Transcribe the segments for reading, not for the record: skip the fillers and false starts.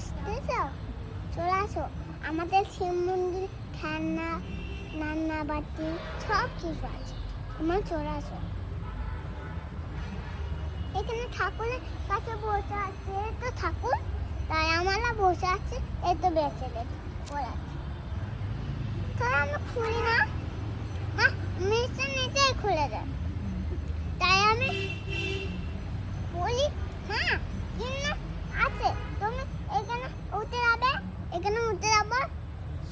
আসতেছো? চলে আসো। আমাদের শিব মন্দির খেলনা রান্না বাটি সব কিছু আছে, তোমরা চলে আসো। এখানে ঠাকুরের কাছে বসে আছে, এই তো ঠাকুর, তাই আমরা বসে আছি, এই তো বেঁচে গেছে বলে আছে। তাহলে আমরা খুলি না, হ্যাঁ নিচে নিচেই খুলে যায়, তাই আমি বলি হ্যাঁ কিন্তু আছে, তুমি এখানে উঠে যাবে, এখানে উঠে যাবো,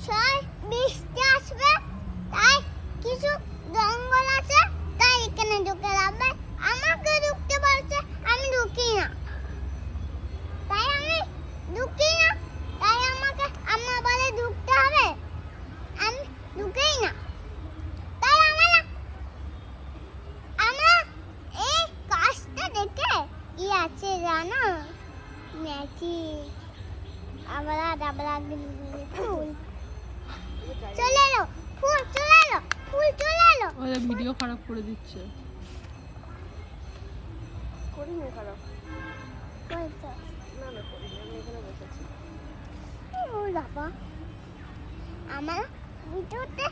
ছয় বৃষ্টি আসবে, তাই কিছু জঙ্গল আছে, তাই এখানে ঢুকে যাবে, আমাকে ঢুকতে বলছে, আমি ঢুকি না, তাই আমি ঢুকি না, তাই আমাকে আম্মা বলে ঢুকতে হবে, আমি ঢুকেই না, তাই আমরা এই কাজটা দেখে কি আছে জানো, ম্যাজিক, আবলা ডাবলা ফুল চলে এলো, ফুল চলে এলো, ফুল চলে এলো। ওরা ভিডিও খারাপ করে দিচ্ছে। করিনি খারাপ, বলছো না না করিনি, আমি এখানে বসেছি। ও বাবা, আমার ভিডিওতে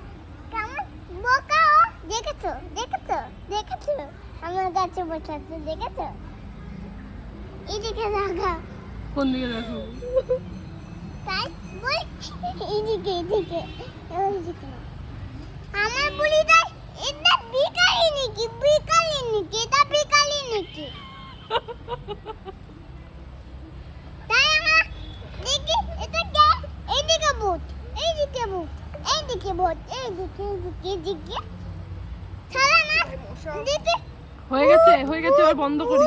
কেমন বোকাও, দেখেছো দেখেছো দেখেছো, আমার কাছে বসে আছে, দেখেছো, এদিকে দেখা, কোন দিকে দেখো? তাই বল এদিকে এদিকে ওইদিকে না। আমার বলি তাই এটা বিকালি নাকি, বিকালি নাকি, এটা বিকালি নাকি, তাই আমরা দেখি এটা কে, এইদিকে ভূত, এইদিকে ভূত, এইদিকে ভূত, এইদিকে এইদিকে এইদিকে, ছাড়া না দেখি হয়ে গেছে, এবার বন্ধ করি।